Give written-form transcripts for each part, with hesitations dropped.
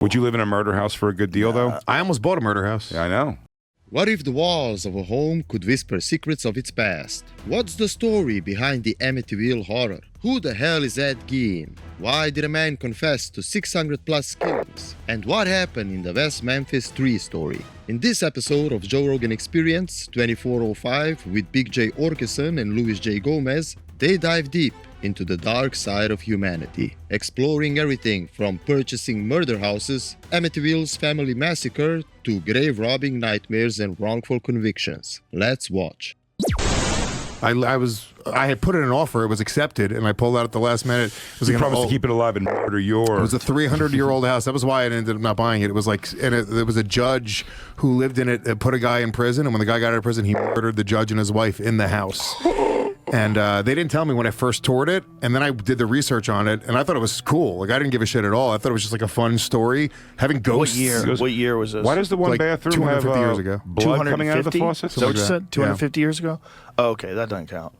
Would you live in a murder house for a good deal, though? I almost bought a murder house. Yeah, I know. What if the walls of a home could whisper secrets of its past? What's the story behind the Amityville horror? Who the hell is Ed Gein? Why did a man confess to 600 plus killings? And what happened in the West Memphis Three story? In this episode of Joe Rogan Experience 2405 with Big Jay Oakerson and Louis J. Gomez, they dive deep into the dark side of humanity, exploring everything from purchasing murder houses, Amityville's family massacre, to grave-robbing nightmares and wrongful convictions. Let's watch. I had put in an offer, it was accepted, and I pulled out at the last minute. It was You like promised to keep it alive and murder your... It was a 300-year-old house. That was why I ended up not buying it. It was like, and there was a judge who lived in it, put a guy in prison, and when the guy got out of prison, he murdered the judge and his wife in the house. And they didn't tell me when I first toured it, and then I did the research on it, and I thought it was cool. Like, I didn't give a shit at all. I thought it was just like a fun story. Having ghosts. What year was this? Why does the one Like bathroom 250 have years ago. blood coming out of the faucet? Is that what you said? Yeah. 250 years ago? Oh, okay, that doesn't count.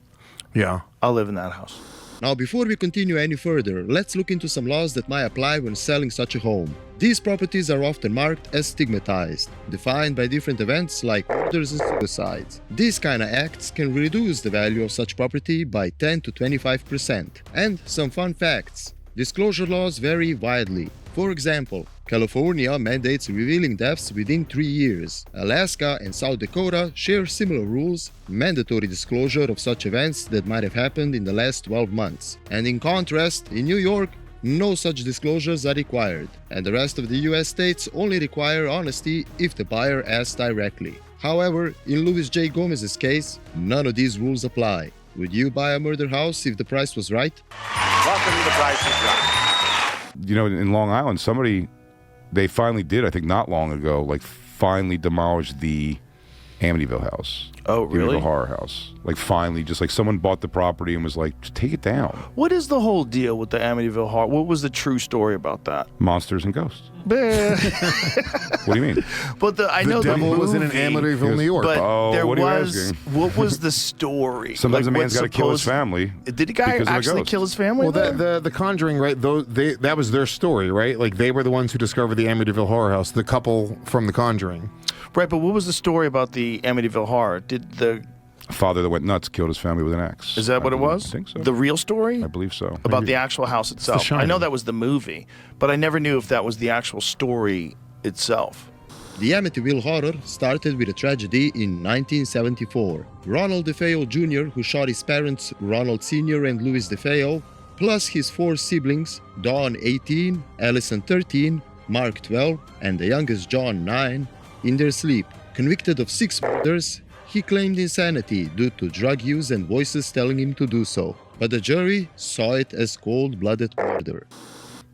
Yeah. I'll live in that house. Now, before we continue any further, let's look into some laws that might apply when selling such a home. These properties are often marked as stigmatized, defined by different events like murders and suicides. These kind of acts can reduce the value of such property by 10 to 25%. And some fun facts. Disclosure laws vary widely. For example, California mandates revealing deaths within 3 years. Alaska and South Dakota share similar rules, mandatory disclosure of such events that might have happened in the last 12 months. And in contrast, in New York, no such disclosures are required, and the rest of the US states only require honesty if the buyer asks directly. However, in Louis J. Gomez's case, none of these rules apply. Would you buy a murder house if the price was right? Welcome to The Price is Right. You know, in Long Island, they finally did, I think not long ago, like finally demolished the Amityville house. Oh, really? The horror house. Like finally, just like someone bought the property and was like, just take it down. What is the whole deal with the Amityville horror? What was the true story about that? Monsters and ghosts. But What do you mean? I know The devil was in an movie, Amityville, New York. But Oh, there what are you was asking? what was the story? Sometimes Like, a man's what got to kill his supposed- family. Did the guy because of a actually ghost. kill his family? Well, then? the Conjuring, right? That was their story, right? Like, they were the ones who discovered the Amityville horror house, the couple from the Conjuring. Right, but what was the story about the Amityville horror? Did the Father that went nuts killed his family with an axe. Is that what it was? I think so. The real story? I believe so. About the actual house itself. I Shining. know that was the movie, but I never knew if that was the actual story itself. The Amityville horror started with a tragedy in 1974. Ronald DeFeo Jr., who shot his parents Ronald Sr. and Louis DeFeo, plus his 4 siblings, Dawn 18, Allison 13, Mark 12, and the youngest John 9, in their sleep. Convicted of 6 murders, he claimed insanity due to drug use and voices telling him to do so. But the jury saw it as cold-blooded murder.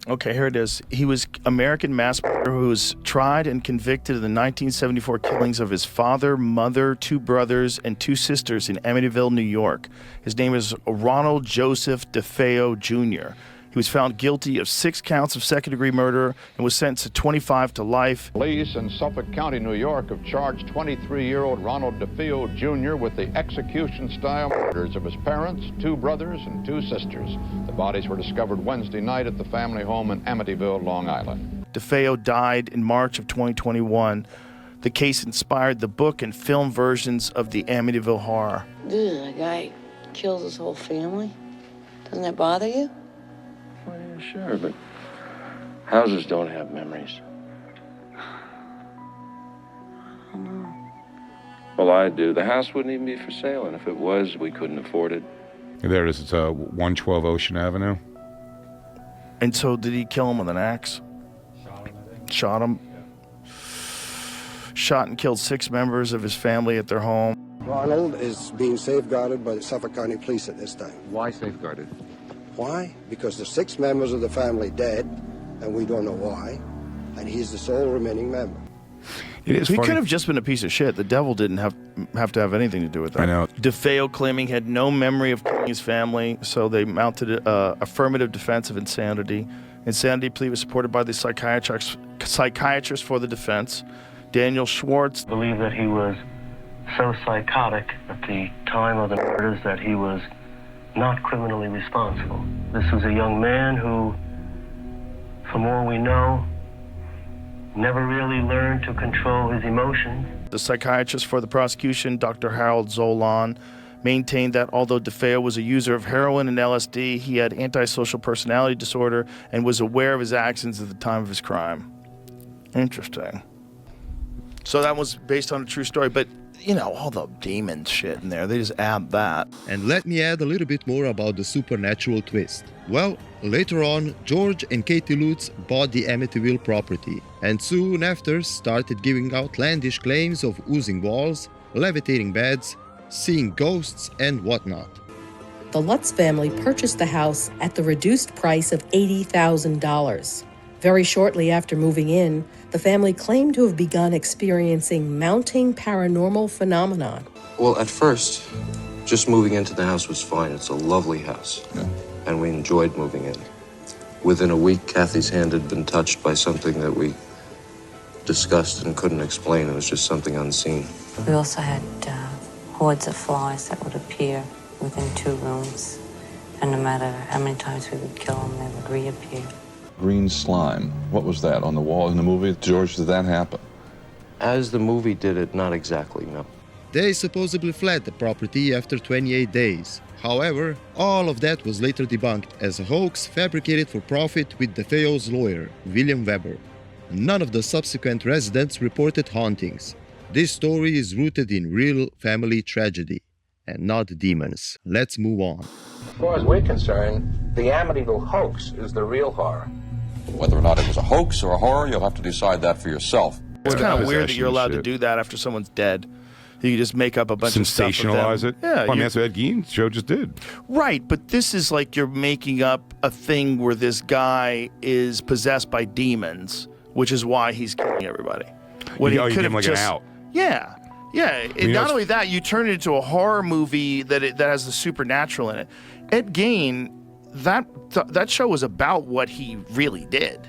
Okay, here it is. He was American mass murderer who was tried and convicted of the 1974 killings of his father, mother, 2 brothers, and 2 sisters in Amityville, New York. His name is Ronald Joseph DeFeo Jr. He was found guilty of 6 counts of second-degree murder and was sentenced to 25 to life. Police in Suffolk County, New York, have charged 23-year-old Ronald DeFeo Jr. with the execution-style murders of his parents, 2 brothers, and 2 sisters. The bodies were discovered Wednesday night at the family home in Amityville, Long Island. DeFeo died in March of 2021. The case inspired the book and film versions of the Amityville horror. Ugh, a guy kills his whole family? Doesn't that bother you? Well, yeah, sure, but houses don't have memories. I don't know. Well, I do. The house wouldn't even be for sale, and if it was, we couldn't afford it. There it is. It's 112 Ocean Avenue. And so did he kill him with an axe? Shot him. Shot and killed 6 members of his family at their home. Ronald is being safeguarded by the Suffolk County Police at this time. Why safeguarded? Why? Because there's 6 members of the family dead, and we don't know why, and he's the sole remaining member. It is He funny. could have just been a piece of shit. The devil didn't have to have anything to do with that. I know. DeFeo claiming he had no memory of killing his family, so they mounted an affirmative defense of insanity. Insanity plea was supported by the psychiatrist for the defense, Daniel Schwartz. Believe that he was so psychotic at the time of the murders that he was not criminally responsible. This was a young man who, from all we know, never really learned to control his emotions. The psychiatrist for the prosecution, Dr. Harold Zolan, maintained that although DeFeo was a user of heroin and LSD, he had antisocial personality disorder and was aware of his actions at the time of his crime. Interesting. So that was based on a true story, but you know, all the demon shit in there, they just add that. And let me add a little bit more about the supernatural twist. Well, later on, George and Katie Lutz bought the Amityville property, and soon after started giving outlandish claims of oozing walls, levitating beds, seeing ghosts, and whatnot. The Lutz family purchased the house at the reduced price of $80,000. Very shortly after moving in, the family claimed to have begun experiencing mounting paranormal phenomenon. Well, at first, just moving into the house was fine. It's a lovely house. Yeah. And we enjoyed moving in. Within a week, Kathy's hand had been touched by something that we discussed and couldn't explain. It was just something unseen. We also had hordes of flies that would appear within 2 rooms. And no matter how many times we would kill them, they would reappear. Green slime. What was that on the wall in the movie? George, did that happen? As the movie did it, not exactly, no. They supposedly fled the property after 28 days. However, all of that was later debunked as a hoax fabricated for profit with DeFeo's lawyer, William Weber. None of the subsequent residents reported hauntings. This story is rooted in real family tragedy and not demons. Let's move on. As far as we're concerned, the Amityville hoax is the real horror. Whether or not it was a hoax or a horror, you'll have to decide that for yourself. It's kind of weird that you're allowed to do that after someone's dead. You can just make up a bunch of stuff. Sensationalize it? Yeah. Well, I mean, that's what Ed Gein show just did. Right, but this is like you're making up a thing where this guy is possessed by demons, which is why he's killing everybody. When you give him like an out. Yeah. Yeah. And not only that, you turn it into a horror movie that has the supernatural in it. Ed Gein, that show was about what he really did.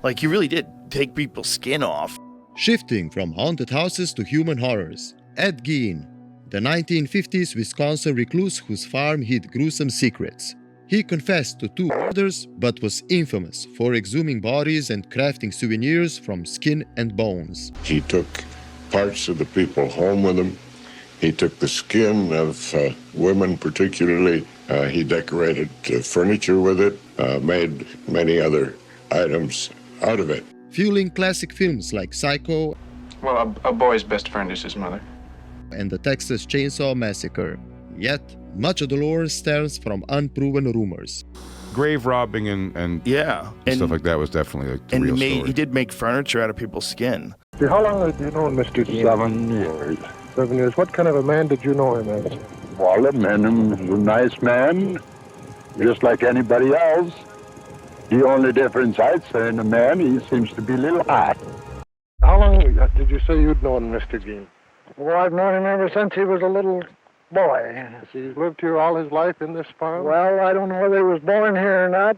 Like, he really did take people's skin off. Shifting from haunted houses to human horrors. Ed Gein, the 1950s Wisconsin recluse whose farm hid gruesome secrets. He confessed to 2 murders, but was infamous for exhuming bodies and crafting souvenirs from skin and bones. He took parts of the people home with him. He took the skin of women particularly. He decorated furniture with it, made many other items out of it. Fueling classic films like Psycho. Well, a boy's best friend is his mother. And the Texas Chainsaw Massacre. Yet, much of the lore stems from unproven rumors. Grave robbing and stuff like that was definitely a real story. He did make furniture out of people's skin. How long have you known Mr. 7 years. 7 years. What kind of a man did you know him as? Well, a nice man, just like anybody else. The only difference I'd say in a man, he seems to be a little high. How long did you say you'd known Mr. Gein? Well, I've known him ever since he was a little boy. He's lived here all his life in this farm? Well, I don't know whether he was born here or not.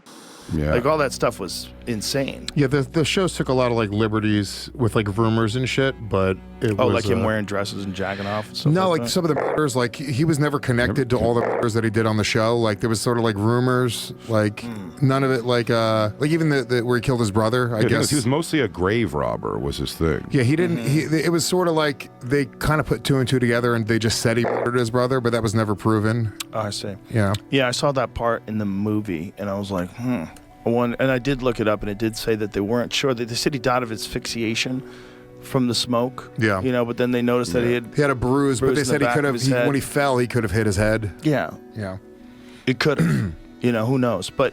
Yeah. Like, all that stuff was insane. Yeah, the shows took a lot of like liberties with like rumors and shit, but it was like him wearing dresses and jacking off and stuff. No, like like some of the murders, like he was never connected to all the murders that he did on the show. Like there was sort of like rumors, like none of it, like even the where he killed his brother. I guess he was mostly a grave robber. Was his thing. Yeah, he didn't. It was sort of like they kind of put 2 and 2 together, and they just said he murdered his brother, but that was never proven. Oh, I see. Yeah. Yeah, I saw that part in the movie, and I was like, And I did look it up, and it did say that they weren't sure. They said he died of asphyxiation from the smoke. Yeah. You know, but then they noticed that he had a bruise, but they said he could have, when he fell, he could have hit his head. Yeah. Yeah. It could have. You know, who knows? But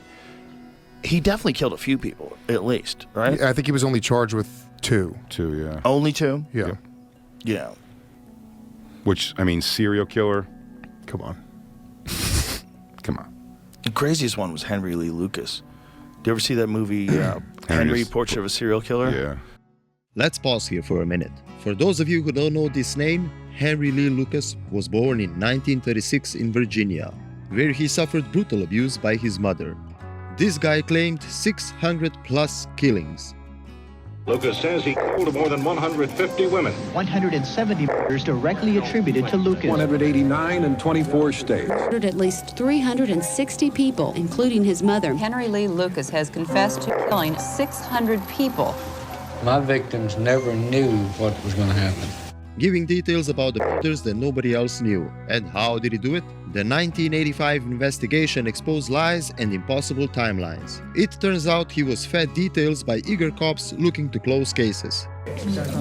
he definitely killed a few people, at least, right? Yeah, I think he was only charged with 2. 2, yeah. Only 2? Yeah. Yeah. Which, I mean, serial killer. Come on. Come on. The craziest one was Henry Lee Lucas. Do you ever see that movie, Henry, Portrait of a Serial Killer? Yeah. Let's pause here for a minute. For those of you who don't know this name, Henry Lee Lucas was born in 1936 in Virginia, where he suffered brutal abuse by his mother. This guy claimed 600 plus killings. Lucas says he killed more than 150 women. 170 murders directly attributed to Lucas. 189 in 24 states. Murdered at least 360 people, including his mother. Henry Lee Lucas has confessed to killing 600 people. My victims never knew what was going to happen. Giving details about the murders that nobody else knew. And how did he do it? The 1985 investigation exposed lies and impossible timelines. It turns out he was fed details by eager cops looking to close cases.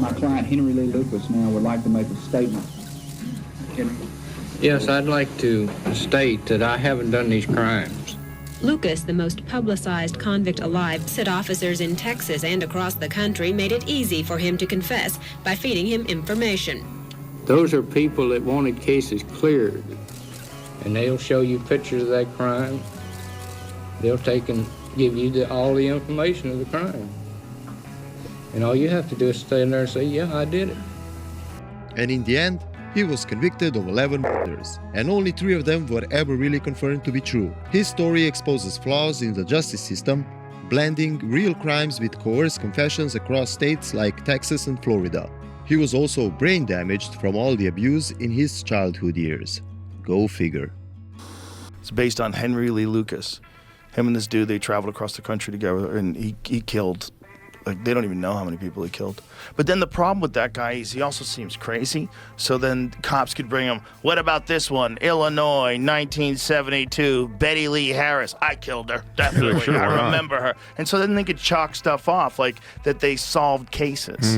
My client, Henry Lee Lucas, now would like to make a statement. Yes, I'd like to state that I haven't done these crimes. Lucas, the most publicized convict alive, said officers in Texas and across the country made it easy for him to confess by feeding him information. Those are people that wanted cases cleared, and they'll show you pictures of that crime. They'll take and give you all the information of the crime. And all you have to do is stand there and say, yeah, I did it. And in the end, he was convicted of 11 murders, and only 3 of them were ever really confirmed to be true. His story exposes flaws in the justice system, blending real crimes with coerced confessions across states like Texas and Florida. He was also brain damaged from all the abuse in his childhood years. Go figure. It's based on Henry Lee Lucas. Him and this dude, they traveled across the country together, and he killed, like, they don't even know how many people he killed. But then the problem with that guy is he also seems crazy. So then cops could bring him, what about this one? Illinois, 1972, Betty Lee Harris. I killed her, definitely. Sure, I why not? remember her. And so then they could chalk stuff off, like that they solved cases.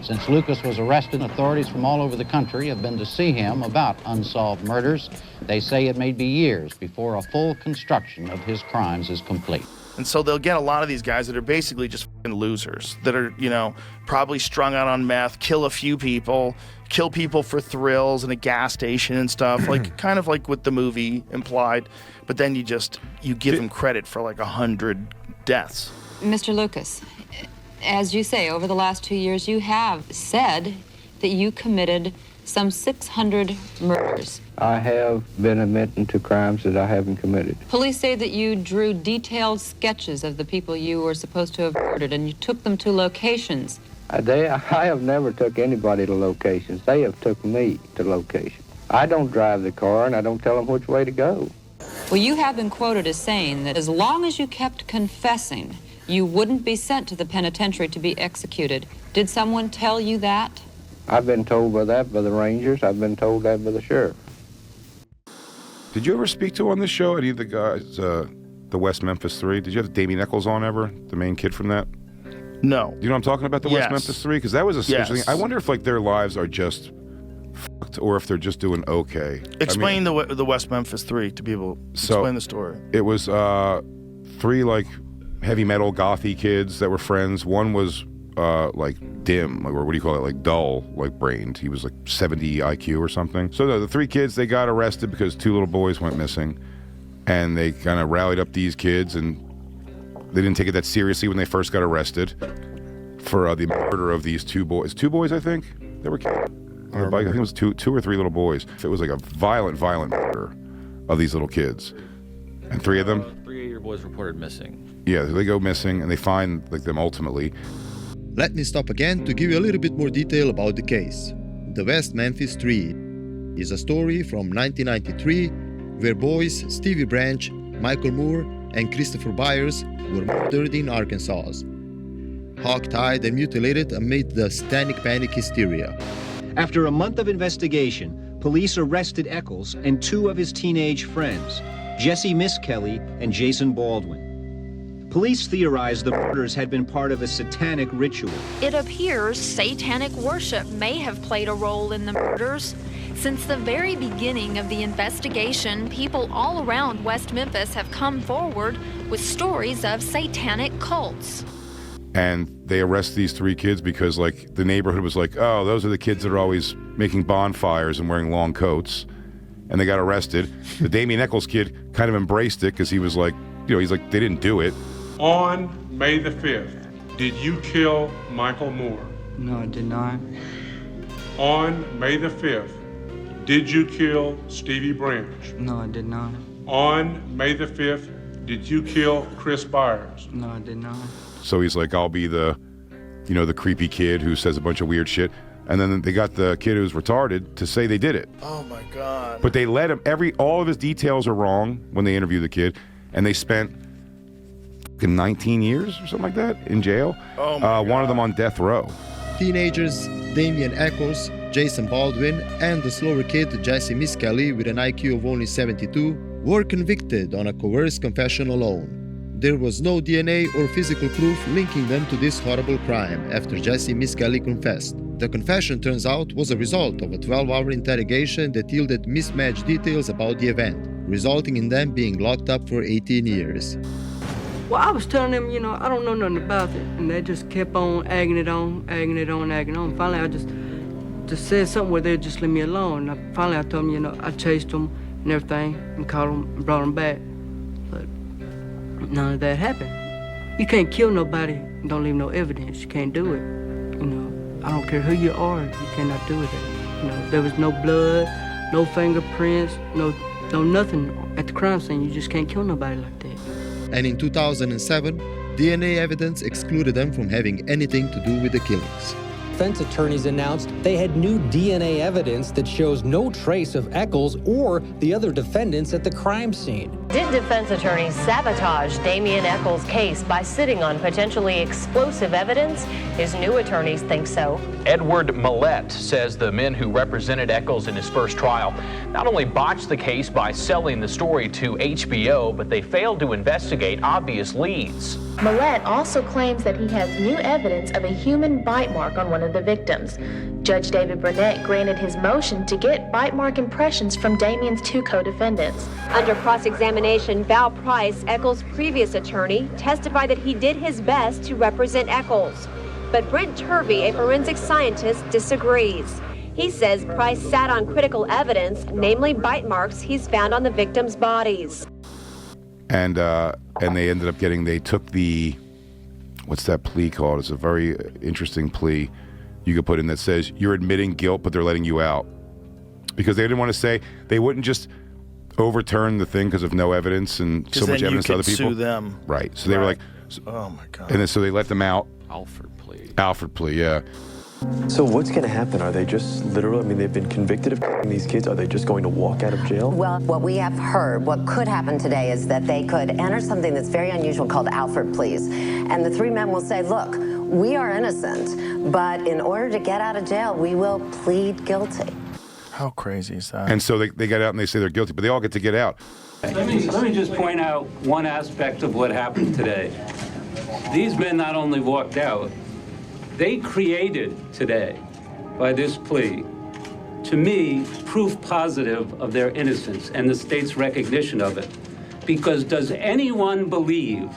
Since Lucas was arrested, authorities from all over the country have been to see him about unsolved murders. They say it may be years before a full construction of his crimes is complete. And so they'll get a lot of these guys that are basically just f***ing losers, that are, you know, probably strung out on meth, kill a few people, kill people for thrills in a gas station and stuff, like kind of like what the movie implied. But then you give them credit for like 100 deaths. Mr. Lucas, as you say, over the last 2 years, you have said that you committed some 600 murders. I have been admitting to crimes that I haven't committed. Police say that you drew detailed sketches of the people you were supposed to have murdered, and you took them to locations. I have never took anybody to locations. They have took me to locations. I don't drive the car, and I don't tell them which way to go. Well, you have been quoted as saying that as long as you kept confessing, you wouldn't be sent to the penitentiary to be executed. Did someone tell you that? I've been told by that by the Rangers. I've been told that by the sheriff. Did you ever speak to on this show any of the guys, the West Memphis Three? Did you have Damien Eccles on ever, the main kid from that? No. You know what I'm talking about, the West Memphis Three? Because that was a Yes. thing. I wonder if like their lives are just fucked or if they're just doing okay. Explain the West Memphis Three to people. Explain the story. It was 3 like heavy metal gothy kids that were friends. One was like dim, like, or what do you call it, like dull, like brained. He was like 70 IQ or something. So the 3 kids, they got arrested because 2 little boys went missing, and they kind of rallied up these kids, and they didn't take it that seriously when they first got arrested for the murder of these 2 boys. 2 boys, I think, they were killed on a bike. I think it was 2 or 3 little boys. It was like a violent murder of these little kids, and 3 of them. 3 of your boys reported missing. Yeah, they go missing, and they find like them ultimately. Let me stop again to give you a little bit more detail about the case. The West Memphis Three is a story from 1993 where boys Stevie Branch, Michael Moore, and Christopher Byers were murdered in Arkansas. Hog-tied and mutilated amid the satanic panic hysteria. After a month of investigation, police arrested Eccles and 2 of his teenage friends, Jesse Miskelly and Jason Baldwin. Police theorized the murders had been part of a satanic ritual. It appears satanic worship may have played a role in the murders. Since the very beginning of the investigation, people all around West Memphis have come forward with stories of satanic cults. And they arrest these 3 kids because like the neighborhood was like, oh, those are the kids that are always making bonfires and wearing long coats. And they got arrested. The Damien Eccles kid kind of embraced it because he was like, you know, he's like, they didn't do it. On May the 5th, did you kill Michael Moore? No, I did not. On May the 5th, did you kill Stevie Branch? No, I did not. On May the 5th, did you kill Chris Byers? No, I did not. So he's like, I'll be the, you know, the creepy kid who says a bunch of weird shit. And then they got the kid who's retarded to say they did it. Oh my God. But they let him, all of his details are wrong when they interview the kid. And they spent 19 years or something like that in jail. Oh my One of them on death row. Teenagers Damien Echols, Jason Baldwin, and the slower kid Jesse Miskelly with an IQ of only 72 were convicted on a coerced confession alone. There was no DNA or physical proof linking them to this horrible crime after Jesse Miskelly confessed. The confession, turns out, was a result of a 12-hour interrogation that yielded mismatched details about the event, resulting in them being locked up for 18 years. Well, I was telling them, I don't know nothing about it, and they just kept on egging it on. Finally, I just said something where they'd just leave me alone. Finally, I told them, I chased them and everything and caught them and brought them back. But none of that happened. You can't kill nobody and don't leave no evidence. You can't do it. I don't care who you are, you cannot do it. There was no blood, no fingerprints, no nothing at the crime scene. You just can't kill nobody like that. And in 2007, DNA evidence excluded them from having anything to do with the killings. Defense attorneys announced they had new DNA evidence that shows no trace of Echols or the other defendants at the crime scene. Did defense attorneys sabotage Damien Echols' case by sitting on potentially explosive evidence? His new attorneys think so. Edward Millett says the men who represented Echols in his first trial not only botched the case by selling the story to HBO, but they failed to investigate obvious leads. Millett also claims that he has new evidence of a human bite mark on one of the victims. Judge David Burnett granted his motion to get bite mark impressions from Damien's two co-defendants. Under cross-examination, Val Price, Echols' previous attorney, testified that he did his best to represent Echols. But Brent Turvey, a forensic scientist, disagrees. He says Price sat on critical evidence, namely bite marks he's found on the victims' bodies. And they ended up they took the, what's that plea called? It's a very interesting plea you could put in that says you're admitting guilt, but they're letting you out. Because they didn't want to say, they wouldn't just overturn the thing because of no evidence and so much evidence to other people. Sue them. Right. So they were like, oh my God. And then so they let them out. Alfred plea, yeah. So what's going to happen? Are they just literally, they've been convicted of killing these kids. Are they just going to walk out of jail? Well, what we have heard, what could happen today is that they could enter something that's very unusual called Alfred pleas. And the three men will say, look, we are innocent, but in order to get out of jail, we will plead guilty. How crazy is that? And so they get out and they say they're guilty, but they all get to get out. Let me just point out one aspect of what happened today. These men not only walked out, they created today, by this plea, to me, proof positive of their innocence and the state's recognition of it. Because does anyone believe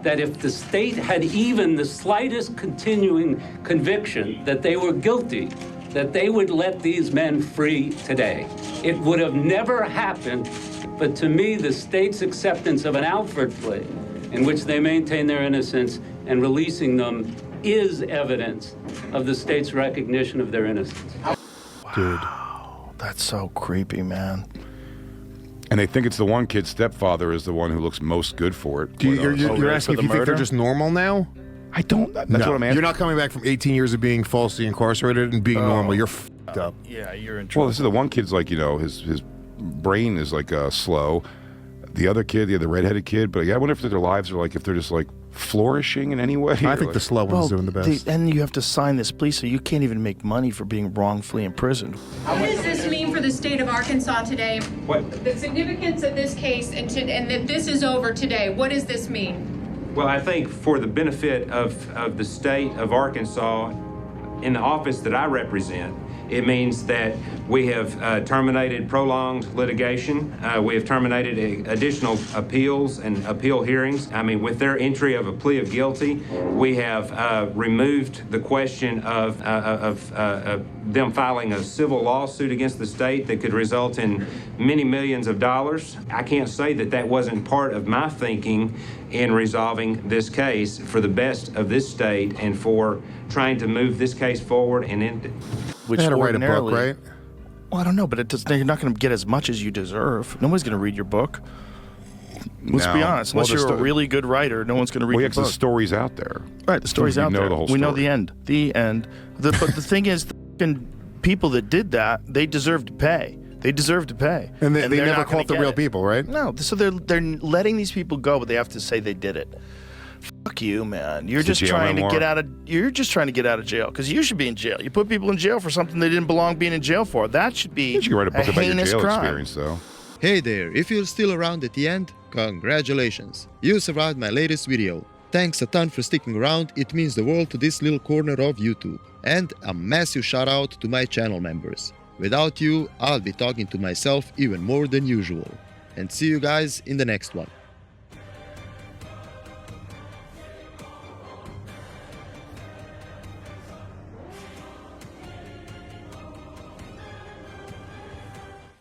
that if the state had even the slightest continuing conviction that they were guilty, that they would let these men free today? It would have never happened. But to me, the state's acceptance of an Alfred plea, in which they maintain their innocence, and releasing them is evidence of the state's recognition of their innocence. Dude. That's so creepy, man. And they think it's the one kid's stepfather is the one who looks most good for it. You're asking if you think they're just normal now? I don't. That's what I'm asking. You're not coming back from 18 years of being falsely incarcerated and being normal. You're f***ed up. Yeah, you're in trouble. Well, this is the one kid's like, his brain is like slow. The other kid, the redheaded kid, but I wonder if their lives are like, if they're just like flourishing in any way. I think the slow one's doing the best. And you have to sign this plea, so you can't even make money for being wrongfully imprisoned. What does this mean for the state of Arkansas today? What? The significance of this case and that this is over today. What does this mean? Well, I think for the benefit of the state of Arkansas, in the office that I represent, it means that we have terminated prolonged litigation. We have terminated additional appeals and appeal hearings. With their entry of a plea of guilty, we have removed the question of them filing a civil lawsuit against the state that could result in many millions of dollars. I can't say that that wasn't part of my thinking in resolving this case for the best of this state and for trying to move this case forward and end it. Which they had to write a book, right? Well, I don't know, but you're not going to get as much as you deserve. Nobody's going to read your book. Let's be honest. Unless you're a really good writer, no one's going to read your book. The story's out there. Right, the story's out there. We know the whole story. We know the end. The end. But the thing is, the people that did that, they deserve to pay. They deserve to pay. And they never caught the real people, right? No, so they're letting these people go, but they have to say they did it. Fuck you, man. You're Is just the jail trying to memoir? get out of. You're just trying to get out of jail because you should be in jail. You put people in jail for something they didn't belong being in jail for. That should be You should write a book about your heinous jail crime. experience, though. Hey there, if you're still around at the end, congratulations. You survived my latest video. Thanks a ton for sticking around, it means the world to this little corner of YouTube. And a massive shout out to my channel members. Without you, I'll be talking to myself even more than usual. And see you guys in the next one.